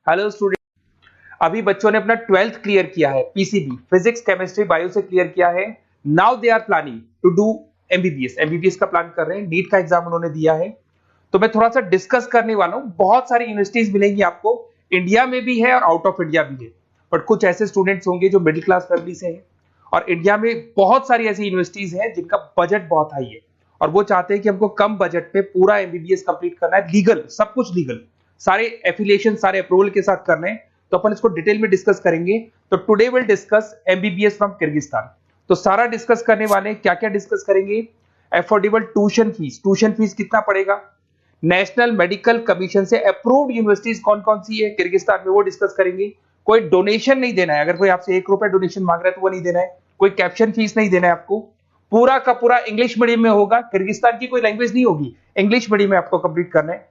Hello student. अभी बच्चों ने अपना 12th क्लियर किया है, पीसीबी फिजिक्स केमिस्ट्री बायो से क्लियर किया है। Now they are planning to do MBBS का प्लान कर रहे हैं। नीट का एग्जाम उन्होंने दिया है, तो मैं थोड़ा सा डिस्कस करने वाला हूं। बहुत सारी यूनिवर्सिटीज मिलेंगी आपको, इंडिया में भी है और आउट ऑफ इंडिया भी है, बट कुछ ऐसे स्टूडेंट्स होंगे जो मिडिल क्लास फैमिली से हैं। और इंडिया में बहुत सारी ऐसी यूनिवर्सिटीज हैं जिनका बजट बहुत हाई है और वो चाहते हैं कि हमको कम बजट में पूरा एमबीबीएस कंप्लीट करना है, लीगल, सब कुछ लीगल, सारे एफिलिएशन सारे अप्रूवल के साथ करने हैं। तो अपन इसको डिटेल में डिस्कस करेंगे। तो today will discuss MBBS from Kyrgyzstan. तो सारा डिस्कस करने वाले हैं। क्या क्या डिस्कस करेंगे? अफोर्डेबल ट्यूशन फीस कितना पड़ेगा, नेशनल मेडिकल कमीशन से अप्रूव्ड यूनिवर्सिटीज कौन कौन सी है किर्गिस्तान में, वो डिस्कस करेंगे। कोई डोनेशन नहीं देना है, अगर कोई आपसे 1 रुपया डोनेशन मांग रहा है तो वो नहीं देना है। कोई कैप्शन फीस नहीं देना है आपको। पूरा का पूरा इंग्लिश मीडियम में होगा, किर्गिस्तान की कोई लैंग्वेज नहीं होगी, इंग्लिश मीडियम में आपको कंप्लीट करना है।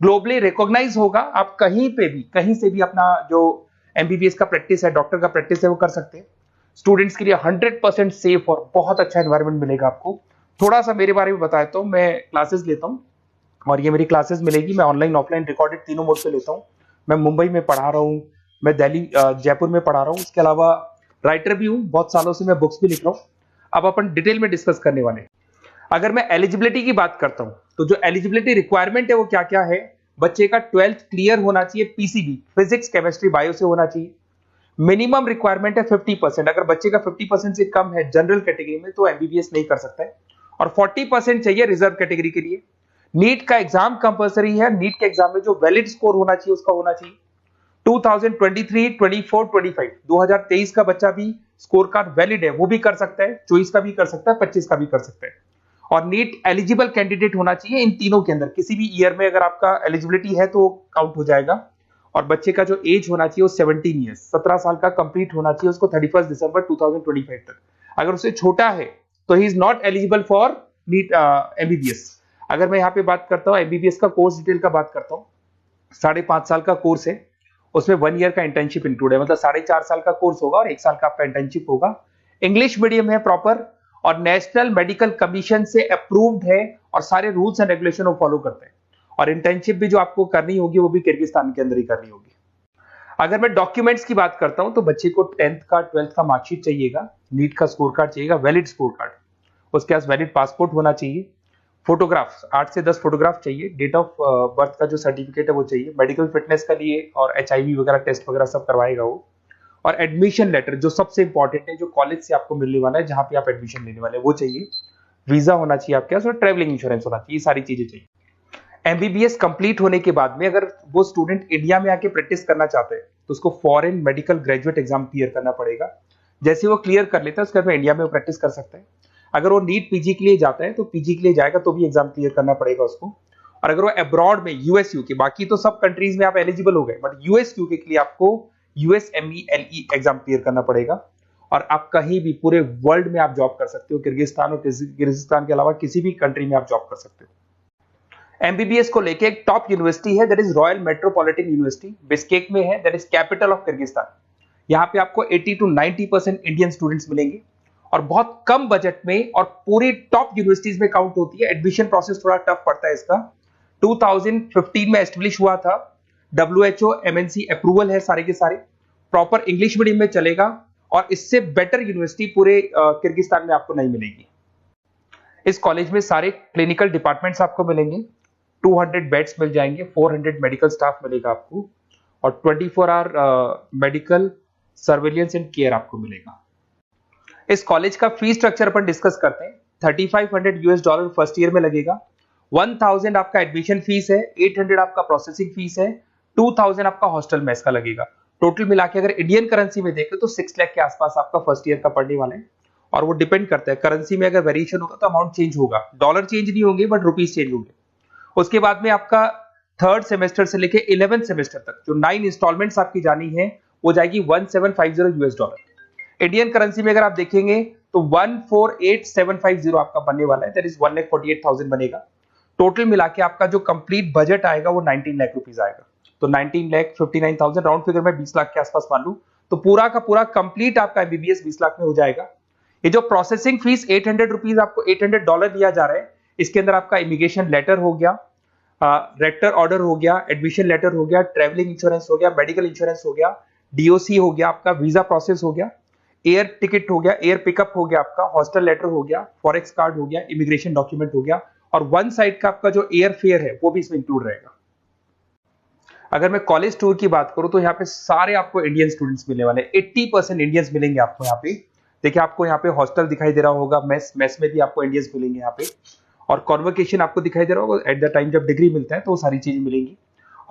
ग्लोबली रिकॉग्नाइज होगा, आप कहीं पे भी कहीं से भी अपना जो एमबीबीएस का प्रैक्टिस है, डॉक्टर का प्रैक्टिस है, वो कर सकते हैं। स्टूडेंट्स के लिए 100% सेफ और बहुत अच्छा एनवायरनमेंट मिलेगा आपको। थोड़ा सा मेरे बारे में बताया तो मैं क्लासेस लेता हूँ और ये मेरी क्लासेस मिलेगी। मैं ऑनलाइन ऑफलाइन रिकॉर्डेड तीनों मोड से लेता हूँ। मैं मुंबई में पढ़ा रहा हूँ, मैं दिल्ली जयपुर में पढ़ा रहा हूँ। इसके अलावा राइटर भी हूँ, बहुत सालों से मैं बुक्स भी लिख रहा हूँ। अब अपन डिटेल में डिस्कस करने वाले हैं। अगर मैं एलिजिबिलिटी की बात करता हूं तो जो एलिजिबिलिटी रिक्वायरमेंट है वो क्या क्या है? बच्चे का 12th क्लियर होना चाहिए, पीसीबी फिजिक्स केमिस्ट्री बायो से होना चाहिए। मिनिमम रिक्वायरमेंट है 50%। अगर बच्चे का 50% से कम है जनरल कैटेगरी में तो एमबीबीएस नहीं कर सकता है, और 40% चाहिए रिजर्व कैटेगरी के लिए। नीट का एग्जाम कंपलसरी है। नीट के एग्जाम में जो वैलिड स्कोर होना चाहिए उसका होना चाहिए 2023, 24, 25, 2023 का बच्चा भी स्कोर कार्ड वैलिड है, वो भी कर सकता है, 24 का भी कर सकता है, 25 का भी कर सकता है। और नीट एलिजिबल कैंडिडेट होना चाहिए इन तीनों के अंदर। किसी भी ईयर में अगर आपका एलिजिबिलिटी है तो काउंट हो जाएगा। और बच्चे का जो एज होना चाहिए वो 17 ईयर्स, 17 साल का कंप्लीट होना चाहिए उसको 31 दिसंबर 2025 तक। अगर उससे छोटा है तो he is not eligible for NEET MBBS. अगर मैं यहाँ पे बात करता हूँ एमबीबीएस का कोर्स डिटेल का बात करता हूँ, 5.5 साल का कोर्स है, उसमें 1 ईयर का इंटर्नशिप इंक्लूड है, मतलब 4.5 साल का कोर्स होगा और 1 साल का आपका इंटर्नशिप होगा। इंग्लिश मीडियम है प्रॉपर, और नेशनल मेडिकल कमीशन से अप्रूव्ड है और सारे रूल्स एंड रेगुलेशन वो फॉलो करते हैं। और इंटर्नशिप भी जो आपको करनी होगी वो भी किर्गिस्तान के अंदर ही करनी होगी। अगर मैं डॉक्यूमेंट्स की बात करता हूं तो बच्चे को 10th का 12th का मार्कशीट चाहिएगा, नीट का स्कोर कार्ड चाहिएगा, वैलिड स्कोर कार्ड, उसके पास वैलिड पासपोर्ट होना चाहिए, फोटोग्राफ 8 से 10 फोटोग्राफ चाहिए, डेट ऑफ बर्थ का जो सर्टिफिकेट है वो चाहिए, मेडिकल फिटनेस का लिए और एचआईवी वगैरह टेस्ट वगैरह सब करवाएगा वो, और एडमिशन लेटर जो सबसे इंपॉर्टेंट है, जो कॉलेज से आपको मिलने वाला है जहां पे आप एडमिशन लेने वाले हैं वो चाहिए, वीजा होना चाहिए आपके पास और ट्रैवलिंग इंश्योरेंस होना चाहिए, ये सारी चीजें चाहिए। एमबीबीएस कंप्लीट होने के बाद में अगर वो स्टूडेंट इंडिया में आके प्रैक्टिस करना चाहते हैं तो उसको foreign medical graduate exam clear करना पड़ेगा। जैसे वो क्लियर कर लेता है उसके बाद इंडिया में प्रैक्टिस कर सकता है। अगर वो नीट पीजी के लिए जाता है तो पीजी के लिए जाएगा तो भी एग्जाम क्लियर करना पड़ेगा उसको। और अगर वो अब्रॉड में यूएस यूके, बाकी तो सब कंट्रीज में आप एलिजिबल हो गए, बट यूएस यूके के लिए आपको USMLE एग्जाम क्लियर करना पड़ेगा। और आप कहीं भी पूरे वर्ल्ड में आप जॉब कर सकते हो, किर्गिस्तान और किर्गिस्तान के अलावा किसी भी कंट्री में आप जॉब कर सकते हो। एमबीबीएस को लेके एक टॉप यूनिवर्सिटी है, that is royal metropolitan university, Bishkek में है, that is capital of Kyrgyzstan. यहाँ पे आपको 80 to 90% इंडियन स्टूडेंट्स मिलेंगे और बहुत कम बजट में, और पूरी टॉप यूनिवर्सिटीज में काउंट होती है। एडमिशन प्रोसेस थोड़ा टफ पड़ता है इसका। 2015 में एस्टेब्लिश हुआ था, WHO MNC अप्रूवल है, सारे के सारे प्रॉपर इंग्लिश मीडियम में चलेगा, और इससे बेटर यूनिवर्सिटी पूरे किर्गिस्तान में आपको नहीं मिलेगी। इस कॉलेज में सारे क्लिनिकल डिपार्टमेंट्स आपको मिलेंगे, 200 बेड्स मिल जाएंगे, 400 मेडिकल स्टाफ मिलेगा आपको, और 24 hour medical surveillance and care आपको मिलेगा। इस कॉलेज का फीस स्ट्रक्चर पर डिस्कस करते हैं। $3500 फर्स्ट ईयर में लगेगा, 1000 आपका एडमिशन फीस है, 800 आपका प्रोसेसिंग फीस है, 2000 आपका हॉस्टल मेस का लगेगा। टोटल मिला के अगर इंडियन करेंसी में देखें तो 6 लाख के आसपास आपका फर्स्ट ईयर का पड़ने वाला है। और वो डिपेंड करता है करेंसी में, अगर वेरिएशन होगा तो अमाउंट चेंज होगा, डॉलर चेंज नहीं होंगे बट रुपीज चेंज होंगे। उसके बाद में आपका 3rd सेमेस्टर से लेके 11th सेमेस्टर तक जो 9 इंस्टॉलमेंट्स आपकी जानी है वो जाएगी $1750। इंडियन करेंसी में अगर आप देखेंगे तो 148750 आपका बनने वाला है, दैट इज 1,48,000 बनेगा। टोटल मिला के आपका जो कंप्लीट बजट आएगा वो 19 लाख रुपीज आएगा। तो 19,59,000 राउंड फिगर में 20 लाख के आसपास मान लू, तो पूरा का पूरा कंप्लीट आपका एमबीबीएस 20 लाख में हो जाएगा। ये जो प्रोसेसिंग फीस $800 आपको $800 दिया जा रहा है, इसके अंदर आपका इमिग्रेशन लेटर हो गया, रेक्टर ऑर्डर हो गया, एडमिशन लेटर हो गया, ट्रेवलिंग इंश्योरेंस हो गया, मेडिकल इंश्योरेंस हो गया, डीओसी हो गया, आपका वीजा प्रोसेस हो गया, एयर टिकट हो गया, एयर पिकअप हो गया, आपका हॉस्टल लेटर हो गया, फॉरेक्स कार्ड हो गया, इमिग्रेशन डॉक्यूमेंट हो गया, और वन साइड का आपका जो एयर फेयर है वो भी इसमें इंक्लूड रहेगा। अगर मैं कॉलेज टूर की बात करूं तो यहाँ पे सारे आपको इंडियन स्टूडेंट्स मिलने वाले हैं, 80% इंडियंस मिलेंगे आपको यहाँ पे। देखिए आपको यहाँ पे हॉस्टल दिखाई दे रहा होगा, मेस में भी आपको इंडियंस मिलेंगे यहाँ पे, और कॉन्वोकेशन आपको दिखाई दे रहा होगा एट द टाइम जब डिग्री मिलता है, तो वो सारी चीजें मिलेंगी।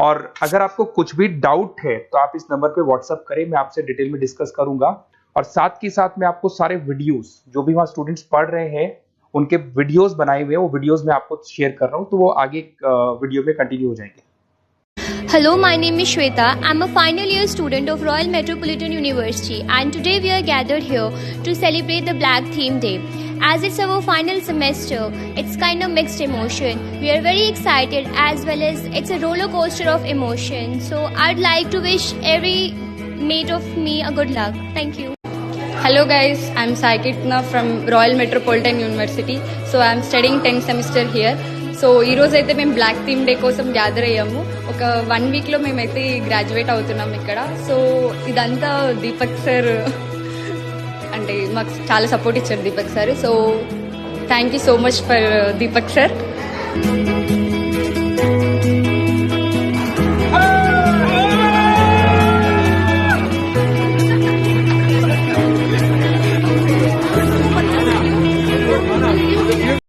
और अगर आपको कुछ भी डाउट है तो आप इस नंबर पे व्हाट्सअप करें, मैं आपसे डिटेल में डिस्कस करूंगा। और साथ के साथ मैं आपको सारे वीडियोस जो भी वहाँ स्टूडेंट्स पढ़ रहे हैं उनके वीडियोस बनाए हुए हैं, वो वीडियोस मैं आपको शेयर कर रहा हूँ, तो वो आगे वीडियो में कंटिन्यू हो जाएंगे। Hello, my name is Shweta. I'm a final year student of Royal Metropolitan University, and today we are gathered here to celebrate the Black Theme Day. As it's our final semester, it's kind of mixed emotion. We are very excited as well as it's a roller coaster of emotion. So I'd like to wish every mate of me a good luck. Thank you. Hello guys, I'm Saikitna from Royal Metropolitan University. So I'm studying 10th semester here. So ఈరోజు అయితే మేము black theme day కోసం gather అయ్యాము. ఒక 1 వీక్లో మేమైతే graduate అవుతున్నాం ఇక్కడ. సో ఇదంతా దీపక్ సార్ అంటే మాకు చాలా సపోర్ట్ ఇచ్చారు Deepak sir. So thank you so much for Deepak sir.